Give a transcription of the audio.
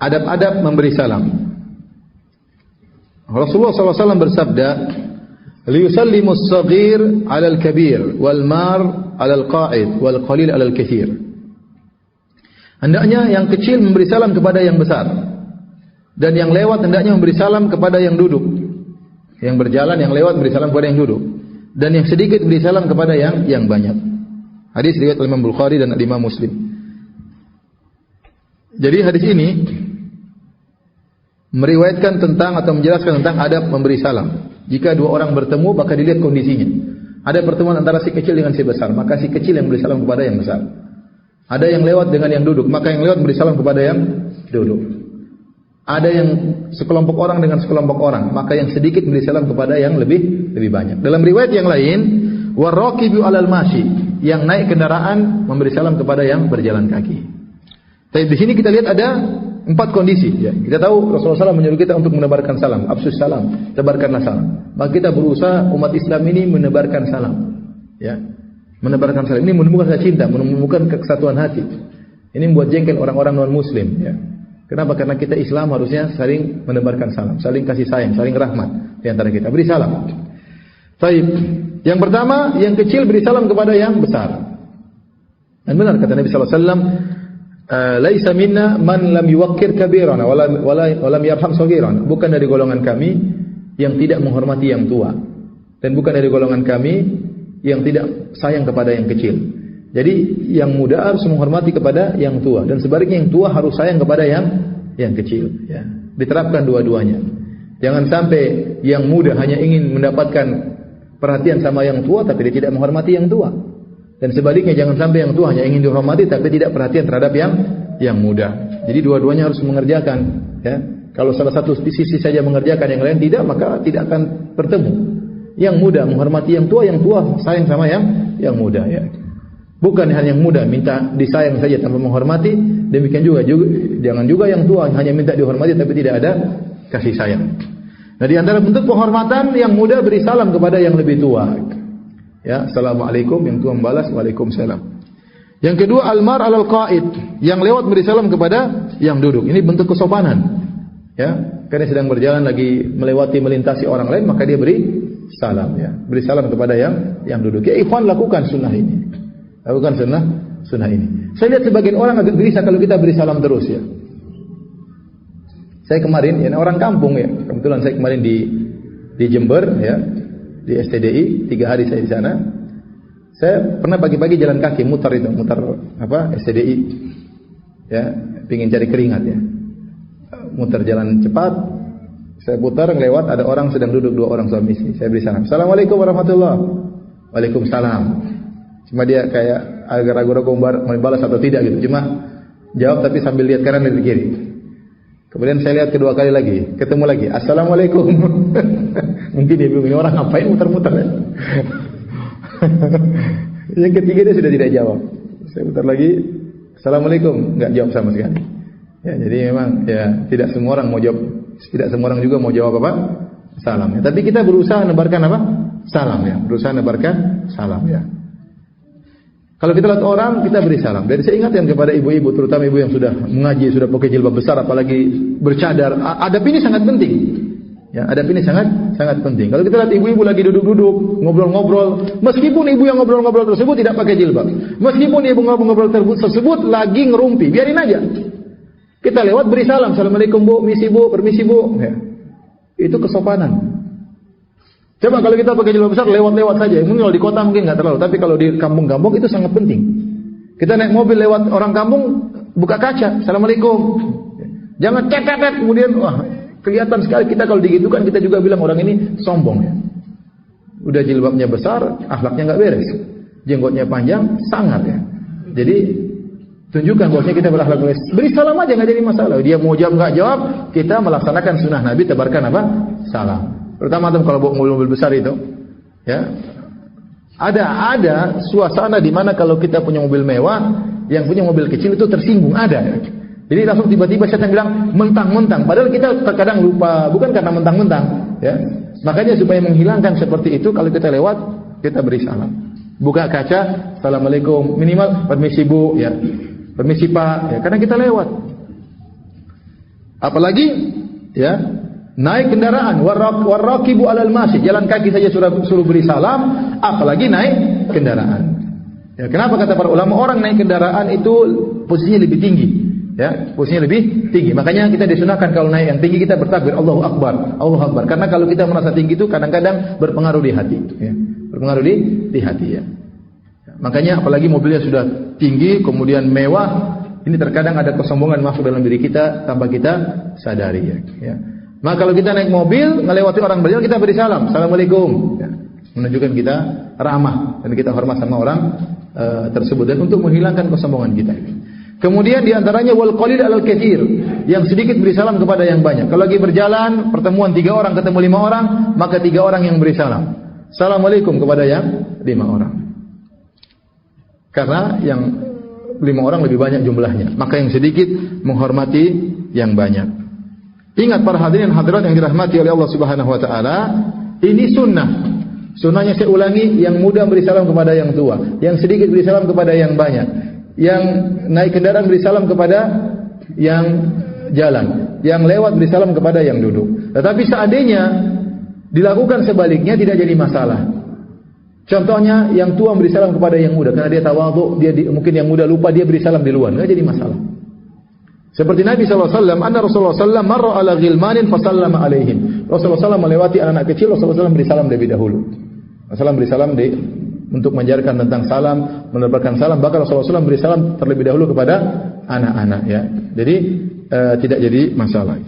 adab-adab memberi salam. Rasulullah SAW bersabda, "Liyusallimu as-saghir 'ala al-kabir, wal mar 'ala al-qa'id, wal qalil 'ala al-katsir." Hendaknya yang kecil memberi salam kepada yang besar, dan yang lewat hendaknya memberi salam kepada yang duduk. Yang berjalan, yang lewat beri salam kepada yang duduk, dan yang sedikit beri salam kepada yang banyak. Hadis riwayat Imam Bukhari dan Imam Muslim. Jadi hadis ini meriwayatkan tentang atau menjelaskan tentang adab memberi salam. Jika dua orang bertemu, maka dilihat kondisinya. Ada pertemuan antara si kecil dengan si besar, maka si kecil yang beri salam kepada yang besar. Ada yang lewat dengan yang duduk, maka yang lewat beri salam kepada yang duduk. Ada yang sekelompok orang dengan sekelompok orang, maka yang sedikit beri salam kepada yang lebih banyak. Dalam riwayat yang lain, waraqibu 'alal mashi, yang naik kendaraan memberi salam kepada yang berjalan kaki. Tapi di sini kita lihat ada 4 kondisi. Ya. Kita tahu Rasulullah SAW menyuruh kita untuk menebarkan salam, absus salam, tebarkanlah salam. Maka kita berusaha umat Islam ini menebarkan salam. Ya. Menebarkan salam ini menumbuhkan rasa cinta, menumbuhkan kesatuan hati. Ini membuat jengkel orang-orang non-Muslim. Ya. Kenapa? Karena kita Islam harusnya saling menebarkan salam, saling kasih sayang, saling rahmat di antara kita. Beri salam. Baik. Yang pertama, yang kecil beri salam kepada yang besar. Dan benar kata Nabi sallallahu alaihi wasallam, "Laisa minna man lam yuwaqqir kabirana wa lam yarham saghirana." Bukan dari golongan kami yang tidak menghormati yang tua, dan bukan dari golongan kami yang tidak sayang kepada yang kecil. Jadi yang muda harus menghormati kepada yang tua, dan sebaliknya yang tua harus sayang kepada yang kecil. Ya. Diterapkan dua-duanya. Jangan sampai yang muda hanya ingin mendapatkan perhatian sama yang tua, tapi dia tidak menghormati yang tua. Dan sebaliknya jangan sampai yang tua hanya ingin dihormati, tapi tidak perhatian terhadap yang muda. Jadi dua-duanya harus mengerjakan. Ya. Kalau salah satu sisi saja mengerjakan, yang lain tidak, maka tidak akan bertemu. Yang muda menghormati yang tua sayang sama yang muda. Ya. Bukan hanya yang muda minta disayang saja tanpa menghormati, demikian juga jangan juga yang tua hanya minta dihormati tapi tidak ada kasih sayang. Nah, di antara bentuk penghormatan, yang muda beri salam kepada yang lebih tua. Ya, assalamualaikum, yang tua membalas waalaikumsalam. Yang kedua, almar alal qaid, yang lewat beri salam kepada yang duduk. Ini bentuk kesopanan. Ya, karena sedang berjalan lagi melintasi orang lain, maka dia beri salam. Ya, beri salam kepada yang duduk. Ya, ikhwan, lakukan sunnah ini. Lakukan sunnah ini. Saya lihat sebagian orang agak gelisah kalau kita beri salam terus ya. Saya kemarin, ya, orang kampung ya, kebetulan saya kemarin di Jember ya, di STDI, 3 hari saya di sana. Saya pernah pagi-pagi jalan kaki mutar STDI, ya, pingin cari keringat ya, mutar jalan cepat. Saya putar lewat, ada orang sedang duduk, 2 orang suami istri. Saya beri salam, assalamualaikum warahmatullahi wabarakatuh. Waalaikumsalam. Cuma dia kayak agak ragu-ragu membalas atau tidak gitu. Cuma jawab tapi sambil lihat kanan dan kiri. Kemudian saya lihat kedua kali lagi, ketemu lagi, assalamualaikum. Mungkin dia bingung, ini orang ngapain muter-muter ya. Yang ketiga dia sudah tidak jawab. Saya putar lagi, assalamualaikum, nggak jawab sama sekali. Ya, jadi memang ya tidak semua orang mau jawab, tidak semua orang juga mau jawab apa? Salam. Ya. Tapi kita berusaha menebarkan apa? Salam ya, berusaha menebarkan salam ya. Kalau kita lihat orang, kita beri salam. Dan saya ingatkan kepada ibu-ibu, terutama ibu yang sudah mengaji, sudah pakai jilbab besar, apalagi bercadar. Adab ini sangat penting. Ya, adab ini sangat penting. Kalau kita lihat ibu-ibu lagi duduk-duduk, ngobrol-ngobrol, meskipun ibu yang ngobrol-ngobrol tersebut tidak pakai jilbab, meskipun ibu ngobrol-ngobrol tersebut lagi ngerumpi, biarin aja. Kita lewat beri salam, assalamualaikum bu, misi bu, permisi bu. Ya. Itu kesopanan. Coba kalau kita pakai jilbab besar lewat-lewat saja. Mungkin kalau di kota mungkin nggak terlalu, tapi kalau di kampung-kampung itu sangat penting. Kita naik mobil lewat orang kampung, buka kaca, assalamualaikum. Jangan cek-cek kemudian wah kelihatan sekali kita kalau digitukan, kita juga bilang orang ini sombong ya. Udah jilbabnya besar, akhlaknya nggak beres, jenggotnya panjang, sangat ya. Jadi tunjukkan bahwasanya kita berakhlak beres. Beri salam aja, nggak jadi masalah. Dia mau jawab nggak jawab, kita melaksanakan sunnah Nabi, tebarkan apa? Salam. Terutama kalau bawa mobil-mobil besar itu, ya. Ada suasana di mana kalau kita punya mobil mewah, yang punya mobil kecil itu tersinggung, ada. Ya. Jadi langsung tiba-tiba setan bilang mentang-mentang, padahal kita terkadang lupa, bukan karena mentang-mentang, ya. Makanya supaya menghilangkan seperti itu, kalau kita lewat, kita beri salam. Buka kaca, assalamualaikum, minimal permisi bu, ya. Permisi pak, ya. Karena kita lewat. Apalagi ya, naik kendaraan, waraqibu alal masjid, jalan kaki saja suruh beri salam, apalagi naik kendaraan. Ya, kenapa kata para ulama orang naik kendaraan itu posisinya lebih tinggi? Ya, posisinya lebih tinggi. Makanya kita disunahkan kalau naik yang tinggi kita bertakbir Allahu Akbar, Allahu Akbar. Karena kalau kita merasa tinggi itu kadang-kadang berpengaruh di hati. Ya. Berpengaruh di hati ya. Makanya apalagi mobilnya sudah tinggi, kemudian mewah, ini terkadang ada kesombongan masuk dalam diri kita tanpa kita sadari ya. Ya. Maka kalau kita naik mobil, melewati orang berjalan, kita beri salam, Assalamualaikum. Ya. Menunjukkan kita ramah dan kita hormat sama orang tersebut dan untuk menghilangkan kesombongan kita. Kemudian diantaranya wal qalil alal katsir, yang sedikit beri salam kepada yang banyak. Kalau lagi berjalan, pertemuan 3 orang ketemu 5 orang, maka 3 orang yang beri salam. Assalamualaikum kepada yang 5 orang. Karena yang 5 orang lebih banyak jumlahnya, maka yang sedikit menghormati yang banyak. Ingat para hadirin hadirat yang dirahmati oleh Allah Subhanahu wa taala, ini sunnah. Sunnahnya saya ulangi, yang muda beri salam kepada yang tua, yang sedikit beri salam kepada yang banyak, yang naik kendaraan beri salam kepada yang jalan, yang lewat beri salam kepada yang duduk. Tetapi seandainya dilakukan sebaliknya tidak jadi masalah. Contohnya yang tua beri salam kepada yang muda karena dia tawadhu, mungkin yang muda lupa dia beri salam di luar, enggak jadi masalah. Seperti Nabi SAW, anna Rasulullah SAW marra ala ghilmanin fasallama alaihim. Rasulullah SAW melewati anak-anak kecil, Rasulullah SAW beri salam lebih dahulu. Rasulullah beri salam untuk mengajarkan tentang salam, menebarkan salam. Bahkan Rasulullah SAW beri salam terlebih dahulu kepada anak-anak ya. Jadi tidak jadi masalah.